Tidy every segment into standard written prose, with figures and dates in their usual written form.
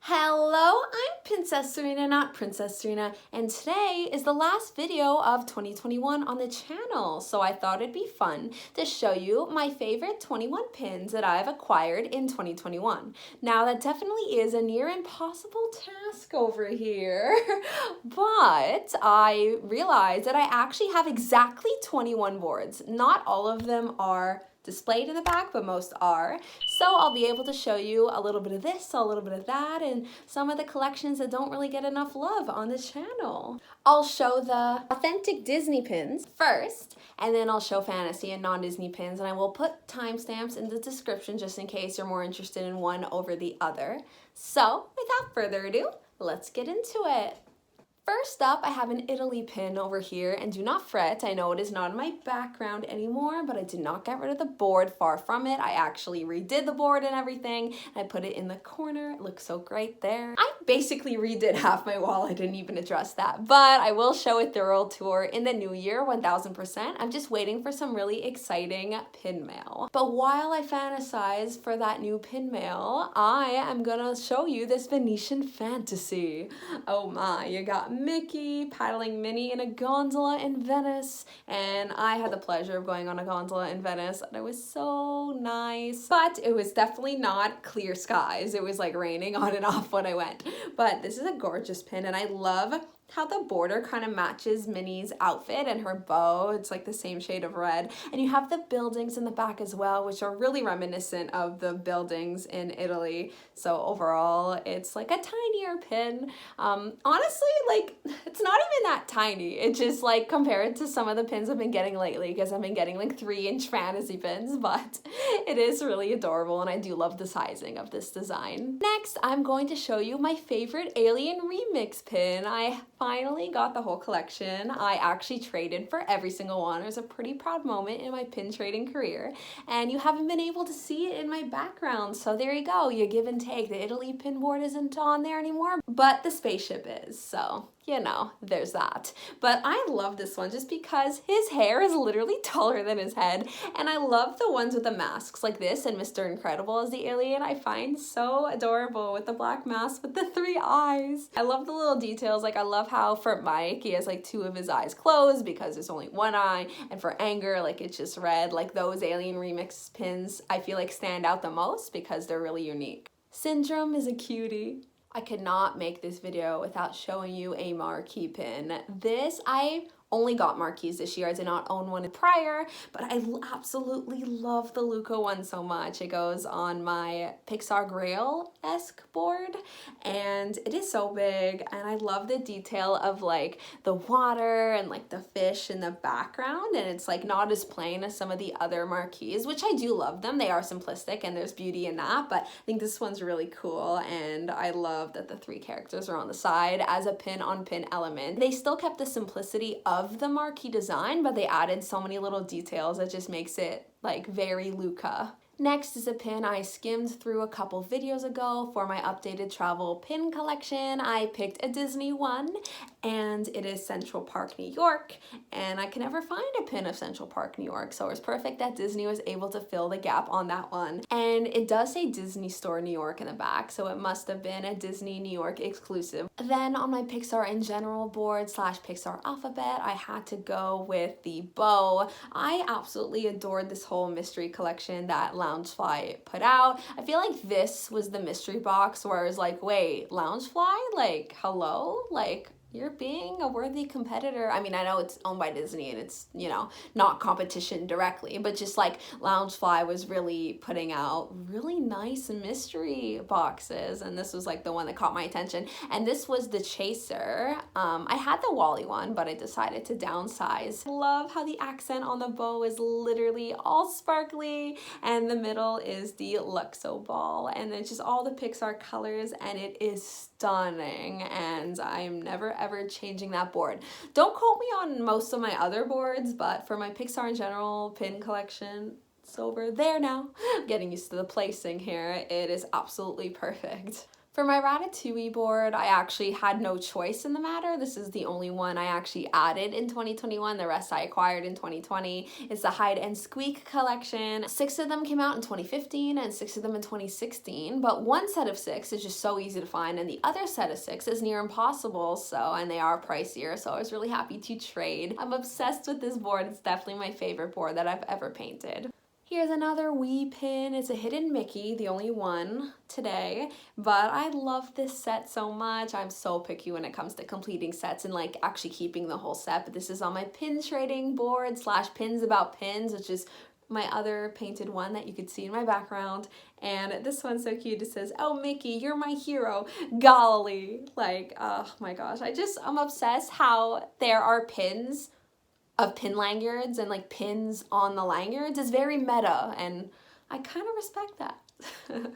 Hello, I'm Princess Serena, not Princess Serena, and today is the last video of 2021 on the channel, so I thought it'd be fun to show you my favorite 21 pins that I've acquired in 2021. Now, that definitely is a near impossible task over here, but I realized that I actually have exactly 21 boards. Not all of them are displayed in the back, but most are. So I'll be able to show you a little bit of this, a little bit of that, and some of the collections that don't really get enough love on the channel. I'll show the authentic Disney pins first, and then I'll show fantasy and non-Disney pins, and I will put timestamps in the description just in case you're more interested in one over the other. So without further ado, let's get into it. First up, I have an Italy pin over here, and do not fret, I know it is not in my background anymore, but I did not get rid of the board, far from it. I actually redid the board and everything, and I put it in the corner. It looks so great there. I basically redid half my wall, I didn't even address that, but I will show a thorough tour in the new year, 1000%. I'm just waiting for some really exciting pin mail. But while I fantasize for that new pin mail, I am gonna show you this Venetian fantasy. Oh my, you got Mickey paddling Minnie in a gondola in Venice, and I had the pleasure of going on a gondola in Venice, and it was so nice, but it was definitely not clear skies. It was like raining on and off when I went, but this is a gorgeous pin, and I love how the border kind of matches Minnie's outfit and her bow. It's like the same shade of red. And you have the buildings in the back as well, which are really reminiscent of the buildings in Italy. So overall, it's like a tinier pin. Honestly, like, it's not even that tiny. It's just like compared to some of the pins I've been getting lately, because I've been getting like 3-inch fantasy pins, but it is really adorable, and I do love the sizing of this design. Next, I'm going to show you my favorite Alien Remix pin. I finally got the whole collection. I actually traded for every single one. It was a pretty proud moment in my pin trading career, and you haven't been able to see it in my background, so there you go. You give and take. The Italy pin board isn't on there anymore, but the spaceship is, so you know, there's that. But I love this one just because his hair is literally taller than his head, and I love the ones with the masks like this, and Mr. Incredible as the alien I find so adorable with the black mask with the 3 eyes. I love the little details. Like, I love how for Mike he has like 2 of his eyes closed because there's only 1 eye, and for Anger, like, it's just red. Like, those Alien Remix pins I feel like stand out the most because they're really unique. Syndrome is a cutie. I could not make this video without showing you a marquee pin. I only got marquees this year. I did not own one prior, but I absolutely love the Luca one so much. It goes on my Pixar Grail-esque board, and it is so big, and I love the detail of like the water and like the fish in the background, and it's like not as plain as some of the other marquees, which I do love them. They are simplistic and there's beauty in that, but I think this one's really cool, and I love that the 3 characters are on the side as a pin-on-pin element. They still kept the simplicity of the marquee design, but they added so many little details that just makes it like very Luca. Next is a pin I skimmed through a couple videos ago for my updated travel pin collection. I picked a Disney one, and it is Central Park, New York, and I can never find a pin of Central Park, New York, so it was perfect that Disney was able to fill the gap on that one. And it does say Disney Store New York in the back, so it must have been a Disney New York exclusive. Then on my Pixar in General board / Pixar alphabet, I had to go with the bow. I absolutely adored this whole mystery collection that Loungefly put out. I feel like this was the mystery box where I was like, wait, Loungefly? Like, hello? Like, you're being a worthy competitor. I mean, I know it's owned by Disney and it's, you know, not competition directly, but just like Loungefly was really putting out really nice mystery boxes, and this was like the one that caught my attention. And this was the Chaser. I had the Wally one, but I decided to downsize. I love how the accent on the bow is literally all sparkly, and the middle is the Luxo ball, and it's just all the Pixar colors, and it is stunning, and I'm never ever changing that board. Don't quote me on most of my other boards, but for my Pixar in General pin collection, it's over there now. I'm getting used to the placing here. It is absolutely perfect. For my Ratatouille board, I actually had no choice in the matter. This is the only one I actually added in 2021. The rest I acquired in 2020. It's the Hide and Squeak collection. 6 of them came out in 2015 and 6 of them in 2016. But one set of 6 is just so easy to find, and the other set of 6 is near impossible. And they are pricier, so I was really happy to trade. I'm obsessed with this board. It's definitely my favorite board that I've ever painted. Here's another wee pin. It's a hidden Mickey, the only one today, but I love this set so much. I'm so picky when it comes to completing sets and like actually keeping the whole set, but this is on my pin trading board / pins about pins, which is my other painted one that you could see in my background. And this one's so cute. It says, "Oh, Mickey, you're my hero, golly." Like, oh my gosh, I'm obsessed how there are pins of pin lanyards and like pins on the lanyards is very meta, and I kind of respect that.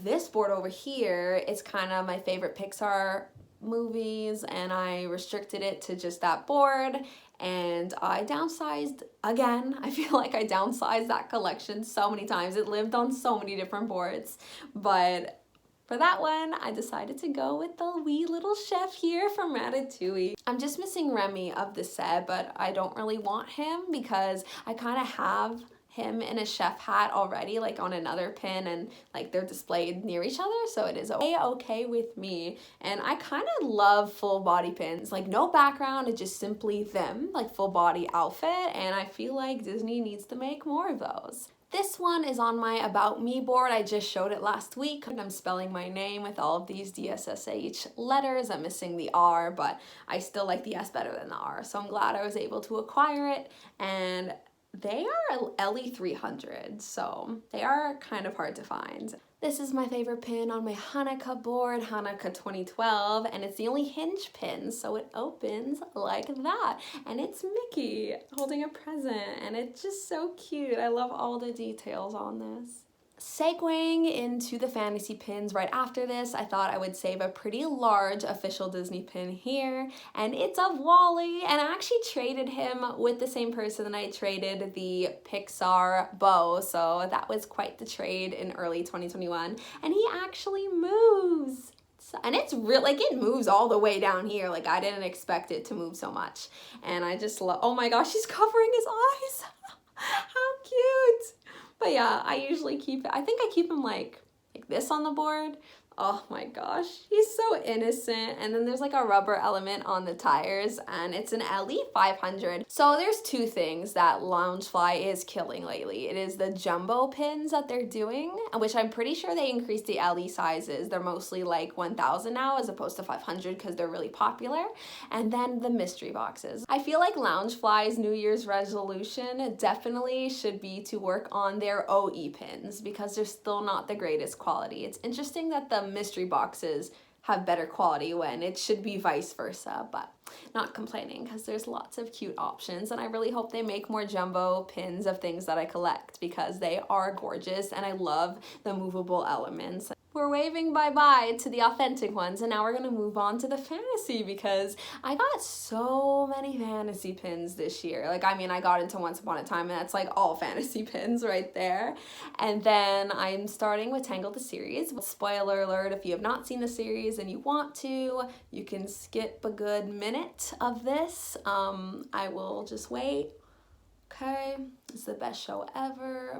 This board over here is kind of my favorite Pixar movies, and I restricted it to just that board, and I downsized again. I feel like I downsized that collection so many times. It lived on so many different boards, but for that one, I decided to go with the wee little chef here from Ratatouille. I'm just missing Remy of the set, but I don't really want him because I kind of have him in a chef hat already, like on another pin, and like they're displayed near each other, so it is okay with me. And I kind of love full body pins, like no background, it's just simply them, like full body outfit, and I feel like Disney needs to make more of those. This one is on my About Me board. I just showed it last week, and I'm spelling my name with all of these DSSH letters. I'm missing the R, but I still like the S better than the R, so I'm glad I was able to acquire it. And they are LE300, so they are kind of hard to find. This is my favorite pin on my Hanukkah board, Hanukkah 2012, and it's the only hinge pin, so it opens like that. And it's Mickey holding a present, and it's just so cute. I love all the details on this. Segueing into the fantasy pins right after this, I thought I would save a pretty large official Disney pin here, and it's of Wally, and I actually traded him with the same person that I traded the Pixar bow, so that was quite the trade in early 2021, and he actually moves. And it's real, like it moves all the way down here, like I didn't expect it to move so much, and I just love, oh my gosh, he's covering his eyes. How cute. But yeah, I usually keep it, I think I keep him like this on the board. Oh my gosh, he's so innocent. And then there's like a rubber element on the tires, and it's an LE500. So there's two things that Loungefly is killing lately. It is the jumbo pins that they're doing, which I'm pretty sure they increased the LE sizes. They're mostly like 1,000 now as opposed to 500 because they're really popular. And then the mystery boxes. I feel like Loungefly's New Year's resolution definitely should be to work on their OE pins because they're still not the greatest quality. It's interesting that the mystery boxes have better quality when it should be vice versa, but not complaining because there's lots of cute options, and I really hope they make more jumbo pins of things that I collect because they are gorgeous and I love the movable elements. We're waving bye-bye to the authentic ones, and now we're gonna move on to the fantasy because I got so many fantasy pins this year. Like, I mean, I got into Once Upon a Time, and that's like all fantasy pins right there. And then I'm starting with Tangled the series. Spoiler alert, if you have not seen the series and you want to, you can skip a good minute of this. I will just wait. Okay, it's the best show ever.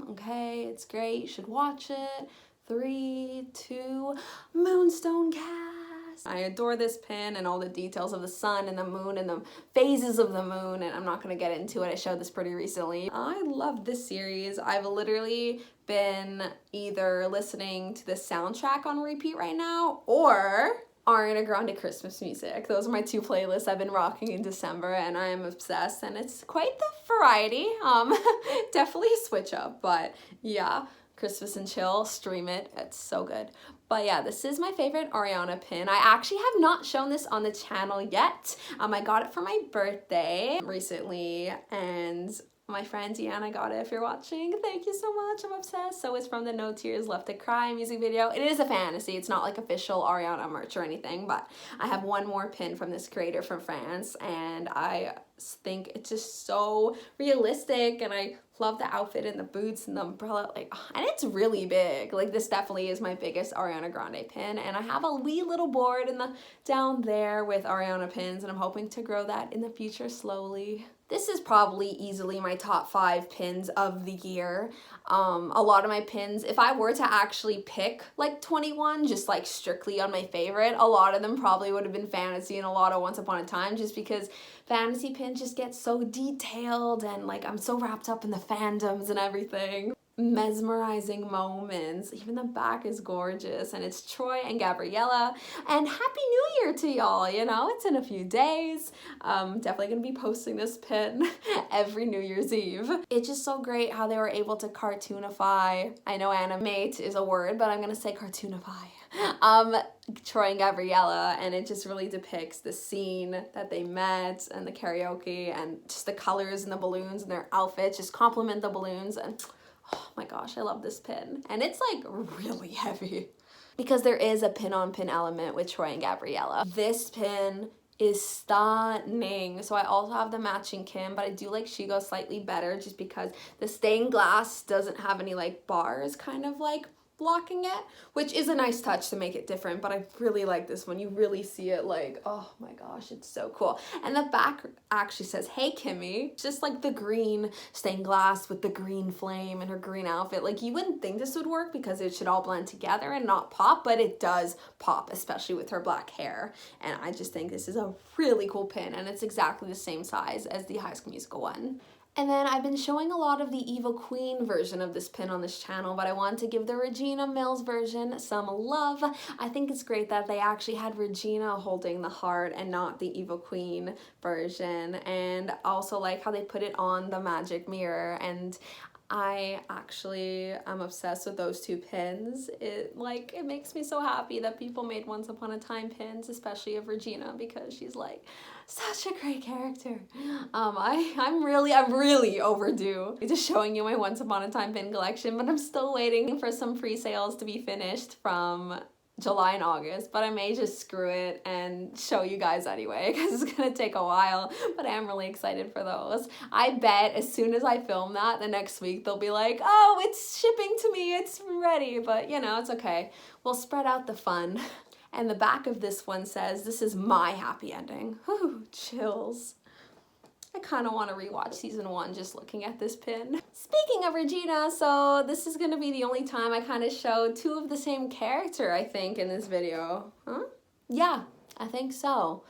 Okay, it's great, you should watch it. 3, 2, Moonstone Cast. I adore this pin and all the details of the sun and the moon and the phases of the moon, and I'm not going to get into it. I showed this pretty recently. I love this series. I've literally been either listening to the soundtrack on repeat right now or Ariana Grande Christmas music. Those are my two playlists I've been rocking in December, and I am obsessed, and it's quite the variety. Definitely a switch up, but yeah. Christmas and chill, stream it, it's so good. But yeah, this is my favorite Ariana pin. I actually have not shown this on the channel yet. I got it for my birthday recently, and my friend Deanna got it. If you're watching, thank you so much, I'm obsessed. So it's from the No Tears Left to Cry music video. It is a fantasy, it's not like official Ariana merch or anything, but I have one more pin from this creator from France, and I think it's just so realistic, and I love the outfit and the boots and the umbrella, like, and it's really big. Like, this definitely is my biggest Ariana Grande pin, and I have a wee little board in the down there with Ariana pins, and I'm hoping to grow that in the future slowly. This is probably easily my top 5 pins of the year. A lot of my pins, if I were to actually pick like 21, just like strictly on my favorite, a lot of them probably would have been fantasy and a lot of Once Upon a Time, just because fantasy pins just get so detailed, and like I'm so wrapped up in the fandoms and everything. Mesmerizing moments. Even the back is gorgeous, and it's Troy and Gabriella. And Happy New Year to y'all, you know, it's in a few days. Definitely gonna be posting this pin every New Year's Eve. It's just so great how they were able to cartoonify, I know animate is a word, but I'm gonna say cartoonify, Troy and Gabriella, and it just really depicts the scene that they met and the karaoke, and just the colors and the balloons and their outfits just complement the balloons. And oh my gosh, I love this pin. And it's like really heavy because there is a pin-on-pin element with Troy and Gabriella. This pin is stunning. So I also have the matching Kim, but I do like She Goes slightly better just because the stained glass doesn't have any like bars kind of like blocking it, which is a nice touch to make it different, but I really like this one. You really see it, like, oh my gosh, it's so cool. And the back actually says, "Hey Kimmy." It's just like the green stained glass with the green flame and her green outfit. Like, you wouldn't think this would work because it should all blend together and not pop, but it does pop, especially with her black hair. And I just think this is a really cool pin, and it's exactly the same size as the High School Musical one. And then I've been showing a lot of the Evil Queen version of this pin on this channel, but I want to give the Regina Mills version some love. I think it's great that they actually had Regina holding the heart and not the Evil Queen version. And also like how they put it on the magic mirror, and I actually am obsessed with those two pins. It makes me so happy that people made Once Upon a Time pins, especially of Regina, because she's like such a great character. I'm really overdue just showing you my Once Upon a Time pin collection, but I'm still waiting for some pre-sales to be finished from July and August, but I may just screw it and show you guys anyway because it's gonna take a while, but I am really excited for those. I bet as soon as I film that, the next week they'll be like, oh, it's shipping to me, it's ready, but you know, it's okay. We'll spread out the fun. And the back of this one says, "This is my happy ending." Whew, chills. I kind of want to rewatch season 1 just looking at this pin. Speaking of Regina, so this is going to be the only time I kind of show 2 of the same character, I think, in this video. Huh? Yeah, I think so.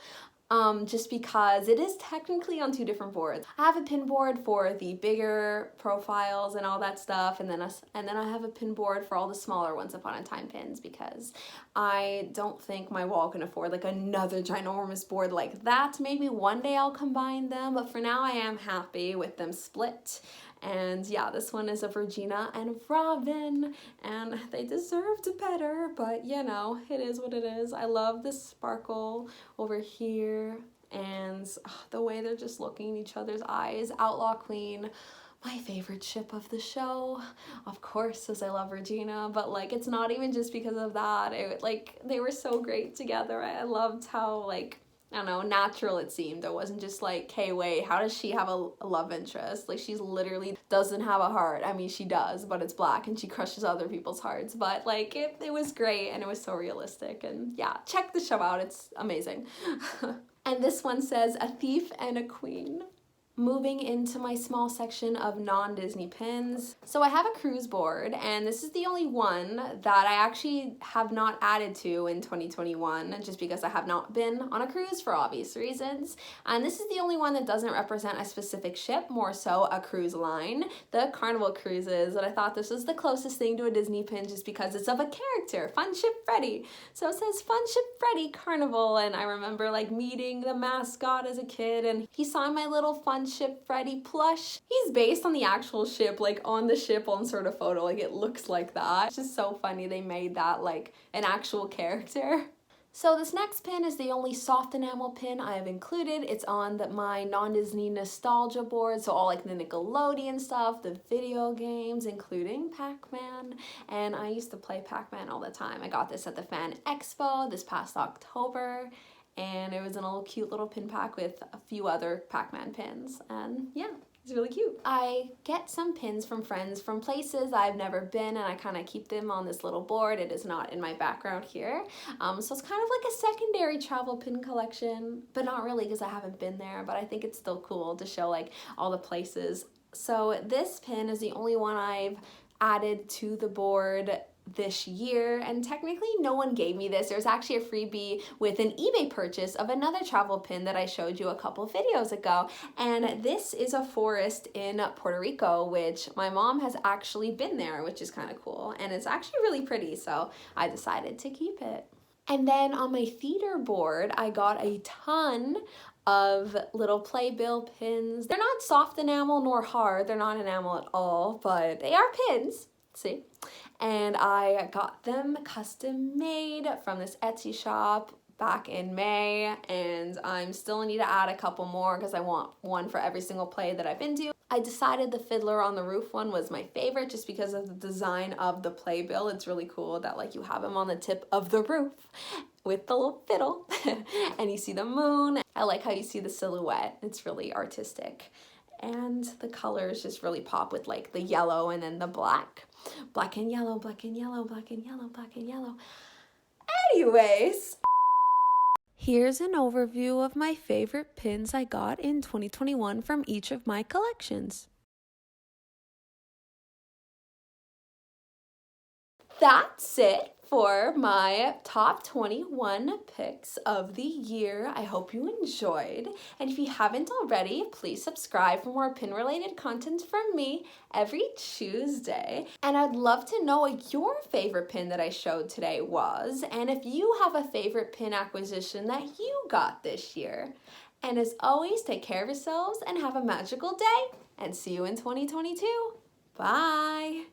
Just because it is technically on 2 different boards. I have a pin board for the bigger profiles and all that stuff, and then I have a pin board for all the smaller Once Upon a Time pins, because I don't think my wall can afford like another ginormous board like that. Maybe one day I'll combine them, but for now I am happy with them split. And yeah, this one is of Regina and Robin, and they deserved better, but you know, it is what it is. I love the sparkle over here, and the way they're just looking in each other's eyes. Outlaw Queen, my favorite ship of the show, of course, as I love Regina, but like, it's not even just because of that. They were so great together. I loved how, like, I don't know, natural it seemed. It wasn't just like, hey, wait, how does she have a love interest? Like, she's literally doesn't have a heart. I mean, she does, but it's black, and she crushes other people's hearts. But like, it was great, and it was so realistic. And yeah, check the show out. It's amazing. And this one says, "A thief and a queen." Moving into my small section of non-Disney pins. So I have a cruise board, and this is the only one that I actually have not added to in 2021, just because I have not been on a cruise for obvious reasons. And this is the only one that doesn't represent a specific ship, more so a cruise line, the Carnival Cruises. And I thought this was the closest thing to a Disney pin just because it's of a character, Fun Ship Freddy. So it says Fun Ship Freddy Carnival, and I remember like meeting the mascot as a kid, and he saw my little Fun Ship Freddy plush. He's based on the actual ship, like on the ship on sort of photo, like it looks like that. It's just so funny they made that like an actual character. So this next pin is the only soft enamel pin I have included. It's on my non-Disney nostalgia board, so all like the Nickelodeon stuff, the video games, including Pac-Man. And I used to play Pac-Man all the time. I got this at the Fan Expo this past October. and it was in a little cute little pin pack with a few other Pac-Man pins, and yeah. It's really cute. I get some pins from friends from places I've never been, and I kind of keep them on this little board. It is not in my background here. So it's kind of like a secondary travel pin collection, but not really because I haven't been there, but I think it's still cool to show like all the places. So this pin is the only one I've added to the board this year, and technically no one gave me this. There's actually a freebie with an eBay purchase of another travel pin that I showed you a couple videos ago, and this is a forest in Puerto Rico, which my mom has actually been there, which is kind of cool, and it's actually really pretty, so I decided to keep it. And then on my theater board, I got a ton of little playbill pins. They're not soft enamel nor hard, they're not enamel at all, but they are pins, see? And I got them custom made from this Etsy shop back in May, and I'm still need to add a couple more because I want one for every single play that I've been to. I decided the Fiddler on the Roof one was my favorite just because of the design of the playbill. It's really cool that like you have him on the tip of the roof with the little fiddle and you see the moon. I like how you see the silhouette. It's really artistic. And the colors just really pop with like the yellow and then the black. Black and yellow, black and yellow, black and yellow, black and yellow. Anyways, here's an overview of my favorite pins I got in 2021 from each of my collections. That's it for my top 21 picks of the year. I hope you enjoyed. And if you haven't already, please subscribe for more pin related content from me every Tuesday. And I'd love to know what your favorite pin that I showed today was, and if you have a favorite pin acquisition that you got this year. And as always, take care of yourselves and have a magical day, and see you in 2022. Bye.